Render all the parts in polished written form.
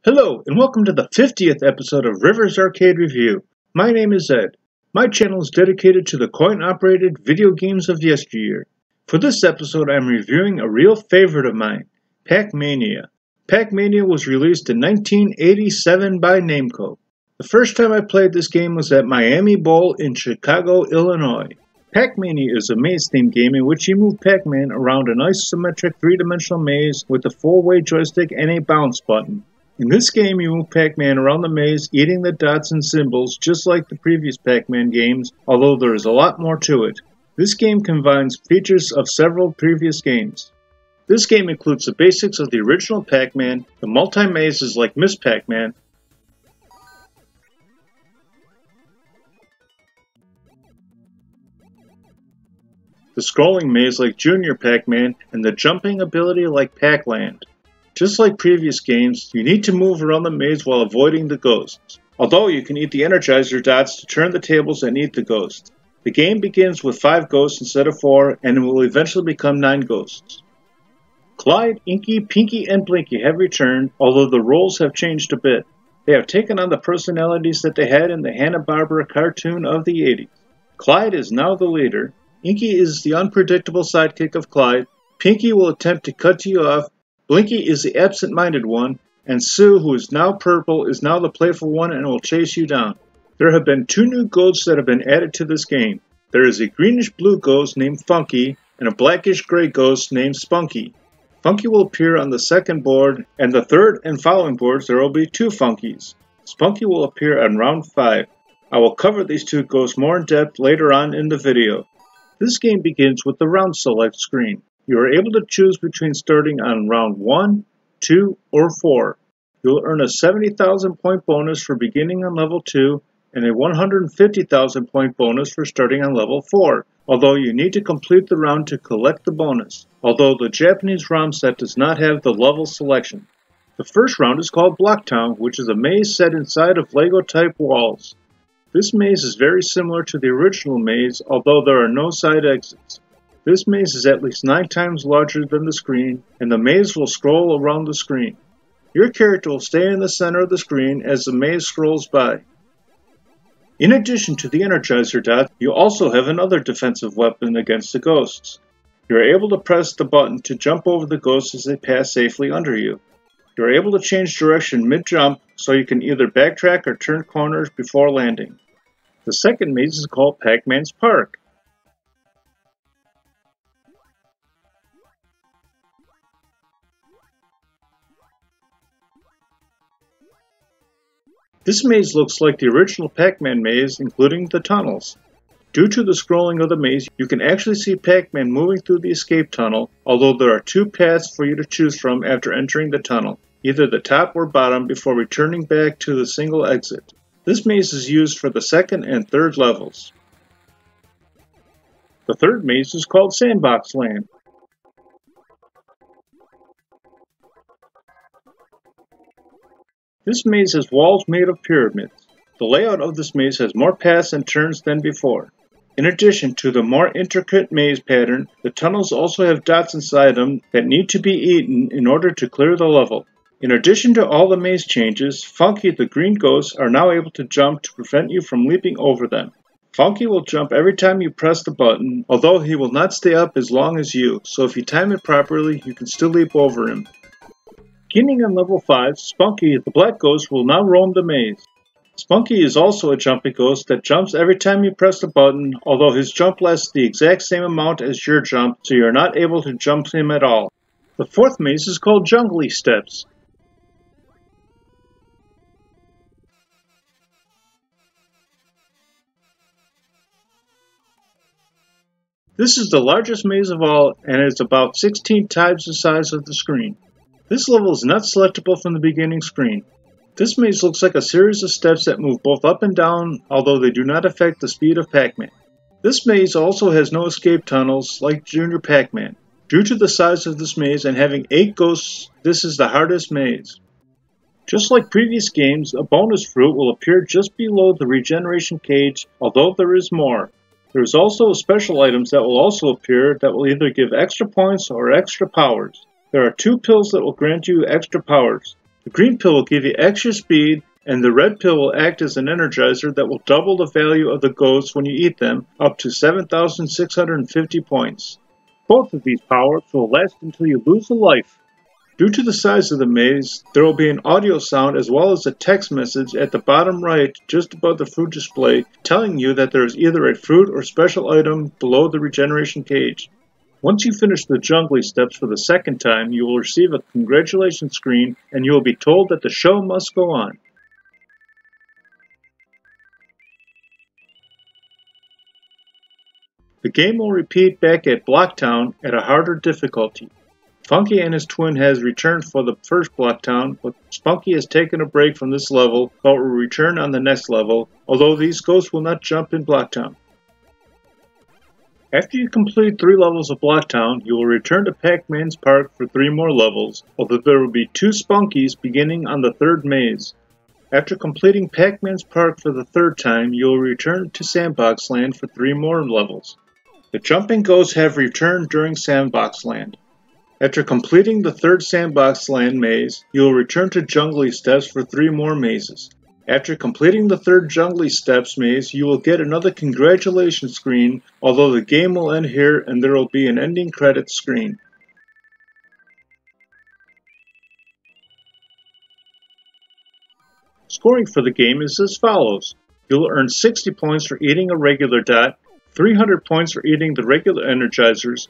Hello, and welcome to the 50th episode of Rivers Arcade Review. My name is Ed. My channel is dedicated to the coin-operated video games of yesteryear. For this episode, I'm reviewing a real favorite of mine, Pac Mania. Pac Mania was released in 1987 by Namco. The first time I played this game was at Miami Bowl in Chicago, Illinois. Pac Mania is a maze-themed game in which you move Pac-Man around an isometric three-dimensional maze with a four-way joystick and a bounce button. In this game, you move Pac-Man around the maze, eating the dots and symbols just like the previous Pac-Man games, although there is a lot more to it. This game combines features of several previous games. This game includes the basics of the original Pac-Man, the multi-mazes like Miss Pac-Man, the scrolling maze like Junior Pac-Man, and the jumping ability like Pac-Land. Just like previous games, you need to move around the maze while avoiding the ghosts, although you can eat the Energizer dots to turn the tables and eat the ghosts. The game begins with 5 ghosts instead of 4, and it will eventually become 9 ghosts. Clyde, Inky, Pinky, and Blinky have returned, although the roles have changed a bit. They have taken on the personalities that they had in the Hanna-Barbera cartoon of the 80s. Clyde is now the leader, Inky is the unpredictable sidekick of Clyde, Pinky will attempt to cut you off, Blinky is the absent-minded one, and Sue, who is now purple, is now the playful one and will chase you down. There have been 2 new ghosts that have been added to this game. There is a greenish-blue ghost named Funky, and a blackish-gray ghost named Spunky. Funky will appear on the second board, and the third and following boards there will be 2 Funkies. Spunky will appear on round 5. I will cover these 2 ghosts more in depth later on in the video. This game begins with the round select screen. You are able to choose between starting on round 1, 2, or 4. You will earn a 70,000 point bonus for beginning on level 2 and a 150,000 point bonus for starting on level 4, although you need to complete the round to collect the bonus, although the Japanese ROM set does not have the level selection. The first round is called Block Town, which is a maze set inside of Lego-type walls. This maze is very similar to the original maze, although there are no side exits. This maze is at least 9 times larger than the screen, and the maze will scroll around the screen. Your character will stay in the center of the screen as the maze scrolls by. In addition to the Energizer dot, you also have another defensive weapon against the ghosts. You are able to press the button to jump over the ghosts as they pass safely under you. You are able to change direction mid-jump, so you can either backtrack or turn corners before landing. The second maze is called Pac-Man's Park. This maze looks like the original Pac-Man maze, including the tunnels. Due to the scrolling of the maze, you can actually see Pac-Man moving through the escape tunnel, although there are 2 paths for you to choose from after entering the tunnel, either the top or bottom before returning back to the single exit. This maze is used for the second and third levels. The third maze is called Sandbox Land. This maze has walls made of pyramids. The layout of this maze has more paths and turns than before. In addition to the more intricate maze pattern, the tunnels also have dots inside them that need to be eaten in order to clear the level. In addition to all the maze changes, Funky the green ghosts are now able to jump to prevent you from leaping over them. Funky will jump every time you press the button, although he will not stay up as long as you, so if you time it properly, you can still leap over him. Beginning on level 5, Spunky, the black ghost, will now roam the maze. Spunky is also a jumping ghost that jumps every time you press the button, although his jump lasts the exact same amount as your jump, so you are not able to jump him at all. The fourth maze is called Jungly Steps. This is the largest maze of all, and is about 16 times the size of the screen. This level is not selectable from the beginning screen. This maze looks like a series of steps that move both up and down, although they do not affect the speed of Pac-Man. This maze also has no escape tunnels like Junior Pac-Man. Due to the size of this maze and having 8 ghosts, this is the hardest maze. Just like previous games, a bonus fruit will appear just below the regeneration cage, although there is more. There is also special items that will also appear that will either give extra points or extra powers. There are 2 pills that will grant you extra powers. The green pill will give you extra speed, and the red pill will act as an energizer that will double the value of the ghosts when you eat them, up to 7,650 points. Both of these power-ups will last until you lose a life. Due to the size of the maze, there will be an audio sound as well as a text message at the bottom right just above the fruit display telling you that there is either a fruit or special item below the regeneration cage. Once you finish the jungly steps for the second time, you will receive a congratulations screen and you will be told that the show must go on. The game will repeat back at Blocktown at a harder difficulty. Funky and his twin has returned for the first Blocktown, but Spunky has taken a break from this level but will return on the next level, although these ghosts will not jump in Blocktown. After you complete 3 levels of Blocktown, you will return to Pac-Man's Park for 3 more levels, although there will be 2 Spunkies beginning on the 3rd maze. After completing Pac-Man's Park for the 3rd time, you will return to Sandbox Land for 3 more levels. The jumping ghosts have returned during Sandbox Land. After completing the 3rd Sandbox Land maze, you will return to Jungly Steps for 3 more mazes. After completing the 3rd Jungly Steps maze, you will get another congratulations screen, although the game will end here and there will be an ending credits screen. Scoring for the game is as follows. You will earn 60 points for eating a regular dot, 300 points for eating the regular energizers,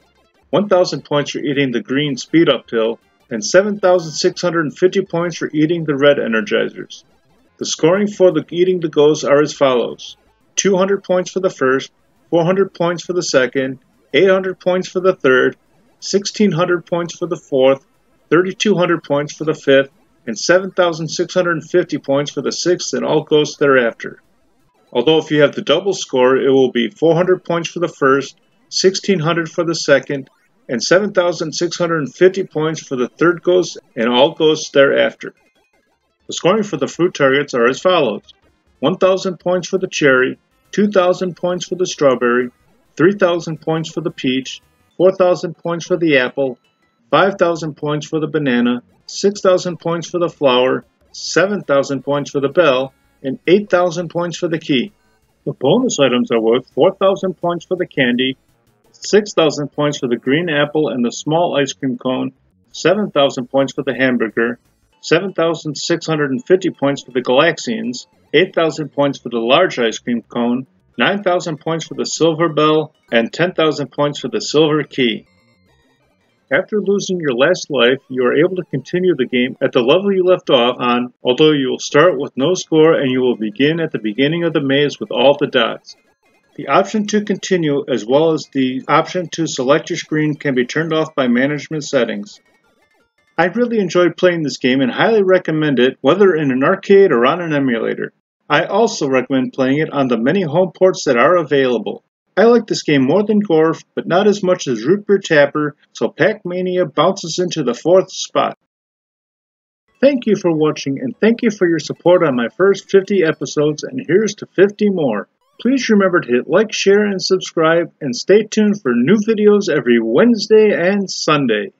1,000 points for eating the green speed up pill, and 7,650 points for eating the red energizers. The scoring for the eating the ghosts are as follows. 200 points for the first, 400 points for the second, 800 points for the third, 1,600 points for the fourth, 3,200 points for the fifth, and 7,650 points for the sixth and all ghosts thereafter. Although if you have the double score, it will be 400 points for the first, 1,600 for the second, and 7,650 points for the third ghost and all ghosts thereafter. The scoring for the fruit targets are as follows. 1,000 points for the cherry, 2,000 points for the strawberry, 3,000 points for the peach, 4,000 points for the apple, 5,000 points for the banana, 6,000 points for the flower, 7,000 points for the bell, and 8,000 points for the key. The bonus items are worth 4,000 points for the candy, 6,000 points for the green apple and the small ice cream cone, 7,000 points for the hamburger, 7,650 points for the Galaxians, 8,000 points for the large ice cream cone, 9,000 points for the silver bell, and 10,000 points for the silver key. After losing your last life, you are able to continue the game at the level you left off on, although you will start with no score and you will begin at the beginning of the maze with all the dots. The option to continue as well as the option to select your screen can be turned off by management settings. I really enjoyed playing this game and highly recommend it whether in an arcade or on an emulator. I also recommend playing it on the many home ports that are available. I like this game more than Gorf, but not as much as Root Beer Tapper, so Pac Mania bounces into the 4th spot. Thank you for watching and thank you for your support on my first 50 episodes, and here's to 50 more. Please remember to hit like, share, and subscribe, and stay tuned for new videos every Wednesday and Sunday.